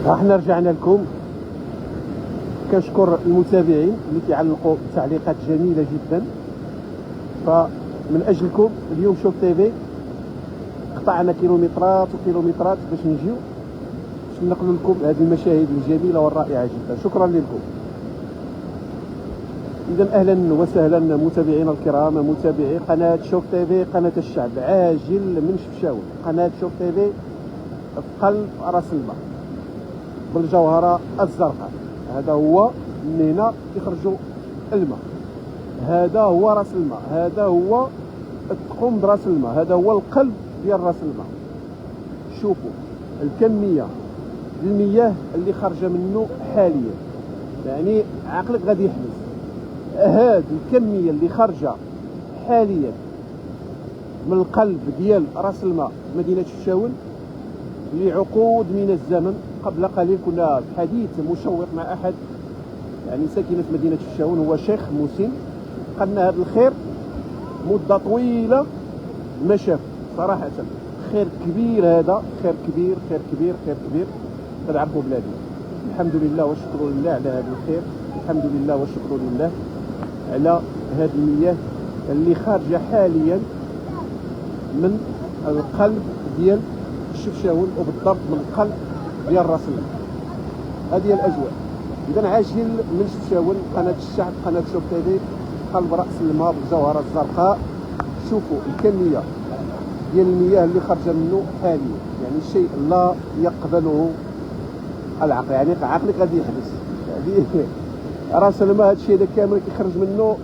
احنا رجعنا لكم. كنشكر المتابعين اللي كيعلقوا تعليقات جميله جدا. فمن اجلكم اليوم شوف تيفي قطعنا كيلومترات وكيلومترات باش نجيو باش ننقل لكم هذه المشاهد الجميله والرائعه جدا. شكرا لكم. اذا اهلا وسهلا متابعينا الكرام، متابعي قناه شوف تيفي، قناه الشعب، عاجل من شفشاون. قناه شوف تيفي في قلب راس الماء بالجوهره الزرقاء. هذا هو من هنا يخرجوا الماء، هذا هو راس الماء، هذا هو التقوم راس الماء، هذا هو القلب ديال راس الماء. شوفوا الكميه المياه اللي خارجه منه حاليا، يعني عقلك غادي يحبس. هذه الكميه اللي خارجه حاليا من القلب ديال راس الماء مدينه شفشاون لعقود من الزمن. قبل قليل كنا في حديث مشوق مع احد يعني ساكنه مدينه شفشاون، هو شيخ مسن، قالنا هذا الخير مده طويله ما شاف صراحه. خير كبير، هذا خير كبير، خير كبير، خير كبير. كنعرفوا بلادي. الحمد لله والشكر لله على هذا الخير، الحمد لله والشكر لله على هذه المياه اللي خارجه حاليا من القلب ديال شفشاون، وبالضبط من القلب ديال راس الماء. هذه الاجواء. اذا عاجل من شفشاون، قناه الشعب، قناه شوف تيفي، قلب راس الماء بالجوهره الزرقاء. شوفوا الكميه ديال المياه اللي خارجه منه حاليا، يعني شيء لا يقبله العقل، يعني عقلك غادي يحبس. يعني راس الماء هذا الشيء هذا كامل كيخرج منه،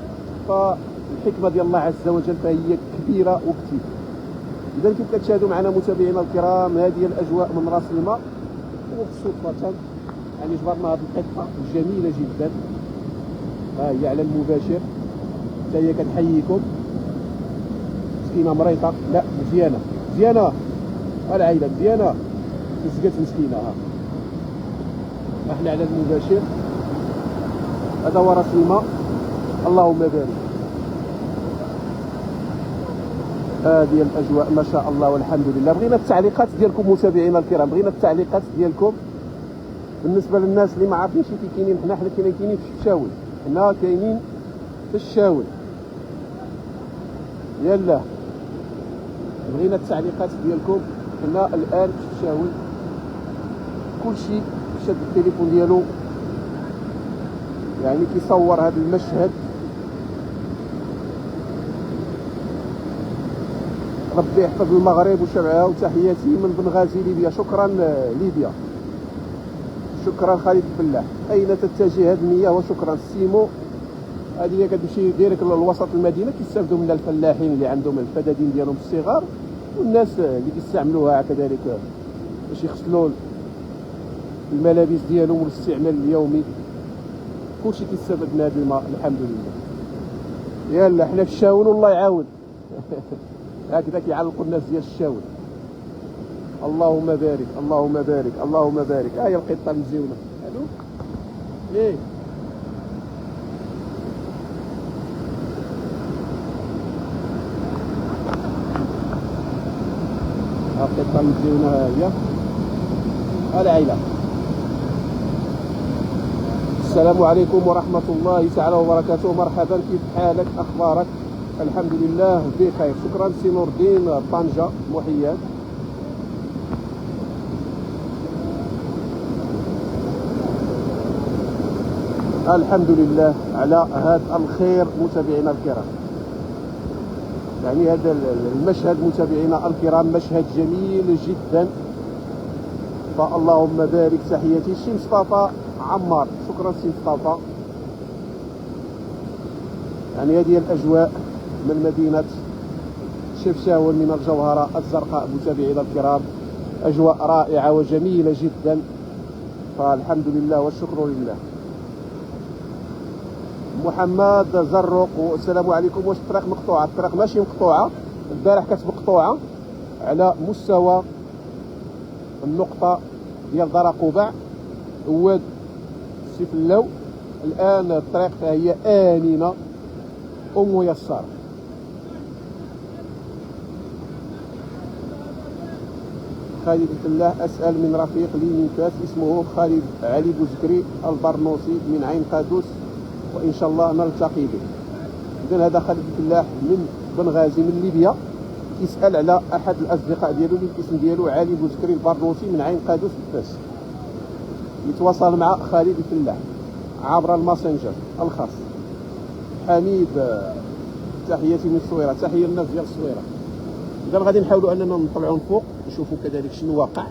فالحكمه ديال الله عز وجل فهي كبيره وكثيره. اذا كيف كتشاهدوا معنا متابعينا الكرام، هذه الاجواء من راس الماء. وصدفه يعني جبرنا هذه القطه الجميله جدا، ها هي على المباشر، حتى هي كتحييكم. مسكينه مريضه، لا مزيانه مزيانه، العائله مزيانه، تزقت مسكينه. ها احنا على المباشر، هذا هو راس الماء. اللهم بارك. هذه الاجواء ما شاء الله والحمد لله. بغينا التعليقات ديالكم متابعينا الكرام، بغينا التعليقات ديالكم بالنسبه للناس اللي ما عارفينش فين كاينين. حنا كاينين في شفشاون، حنا كاينين في الشاون. يلا بغينا التعليقات ديالكم. حنا الان في شفشاون، كلشي شاد التليفون ديالو يعني كيصور هذا المشهد. ربي يحفظ المغرب وشرعها، وتحياتي من بنغازي ليبيا. شكرا ليبيا، شكرا خالد الفلاح. اين تتجه هذه المياه؟ وشكرا سيمو. هذه كتمشي ديريكت لوسط المدينه، كيستافدوا منها الفلاحين اللي عندهم الفدادين ديالهم الصغار، والناس اللي كيستعملوها كذلك باش يغسلوا الملابس ديالهم والاستعمال اليومي. كلشي كيستافد من هذا الماء الحمد لله. يلا حنا في الشاون والله يعاون. هكذا كيعلقوا الناس ديال الشاون. اللهم بارك، اللهم بارك، اللهم بارك. هاهي القطه مزيونه. الو ايه القطه مزيونه. ها هي العائله. السلام عليكم ورحمه الله تعالى وبركاته. مرحبا، كيف حالك؟ اخبارك؟ الحمد لله بخير. شكرا سي نور الدين طنجة، محيات. الحمد لله على هذا الخير متابعينا الكرام. يعني هذا المشهد متابعينا الكرام مشهد جميل جدا. فاللهم بارك. تحياتي سي مصطفى عمار. شكرا سي مصطفى. يعني هذه الاجواء من مدينة شفشاون من الجوهرة الزرقاء متابعينا الكرام. أجواء رائعة وجميلة جدا. فالحمد لله والشكر لله. محمد زرق، السلام عليكم. واش الطريق مقطوعة؟ الطريق ماشي مقطوعة، البارح كانت مقطوعة على مستوى النقطة ديال دار قبع واد سيفلاو. الآن الطريق هي آمنة وميسرة. خالد الفلاح أسأل من رفيق لي من فاس اسمه خالد علي بوزكري البرنوسي من عين قادوس، وإن شاء الله نلتقي به. إذن هذا خالد الفلاح من بنغازي من ليبيا يسأل على أحد الأصدقاء ديالو اللي الاسم ديالو علي بوزكري البرنوسي من عين قادوس بفاس. يتواصل مع خالد الفلاح عبر الماسنجر الخاص. حميد تحياتي من الصويرة، تحية للناس ديال الصويرة. إذا غادي نحاولوا أننا نطلعوا الفوق نشوفوا كذلك شنو واقع.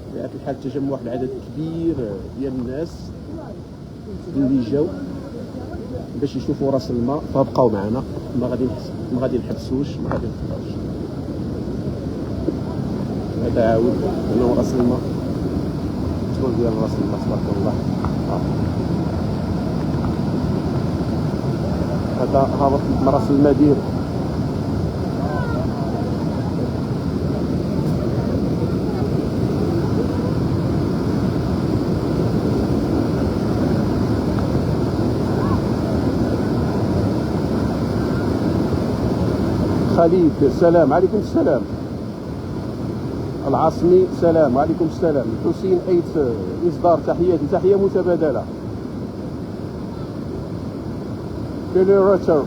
بطبيعة الحال تجمع واحد العدد كبير ديال الناس اللي جاو باش يشوفوا راس الماء، فبقاو معنا، ما غادي نحبسوش، ما غادي نطلعوش. هذا عاود هنا راس الماء، شغل ديال راس الماء تبارك الله. هذا هابط من راس المدينة. خليل سلام عليكم. السلام العاصمي سلام عليكم. السلام حسين أيت إصدار تحياتي، تحية متبادلة. Generator.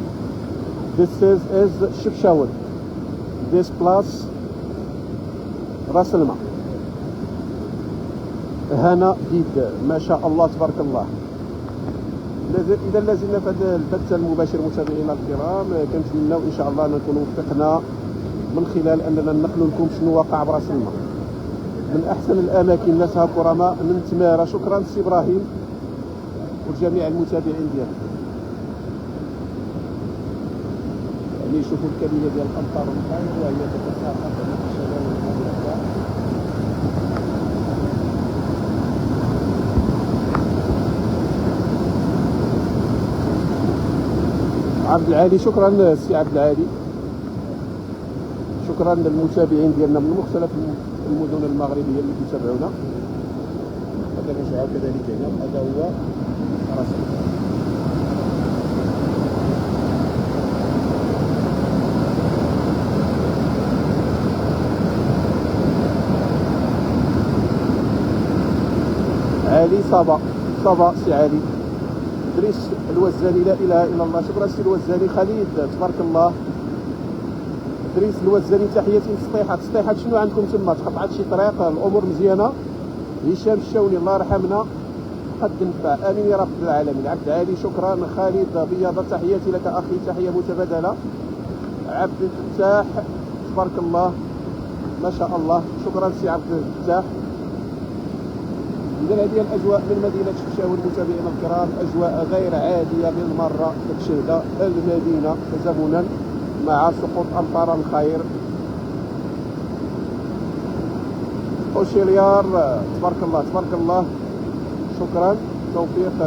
This is Shipshawar. This plus راس الماء. هنا ديد ما شاء الله تبارك الله. إذا لازلنا في هذا البث المباشر متابعينا الكرام، كنتمناو إن شاء الله نكونوا وفقنا من خلال أننا ننقلوا لكم شنو واقع براس الماء من أحسن الأماكن. ناسها كرماء من تمارة. شكرا سي إبراهيم وجميع المتابعين ديالنا. يعني يشوفوا الكلمة ديال الأمطار والخير وهي تتساقط من الشمال والجنوب. عبد العالي شكرا سي عبد العالي. شكرا للمتابعين ديالنا من مختلف المدن المغربيه اللي كيتابعونا. غادي نرجعوا كذلك هنا، هذا هو راس الماء. علي صبا سي علي. إدريس الوزاني لا اله الا الله. شكرا سي الوزاني. خالد تبارك الله. إدريس الوزاني تحياتي من سطيحات شنو عندكم تما؟ تقطعت شي طريق؟ الامور مزيانه؟ هشام الشاوني الله يرحمنا قد نفع، امين يا رب العالمين. عبد العالي شكرا. خالد بياضه تحياتي لك اخي، تحيه متبادله. عبد الفتاح تبارك الله ما شاء الله. شكرا سي عبد الفتاح. إذا هذه الأجواء من مدينة شفشاون متابعينا الكرام، أجواء غير عادية بالمرة. تشهد المدينة تزامنا مع سقوط أمطار الخير. أوشيليار تبارك الله تبارك الله. شكرا. توفيق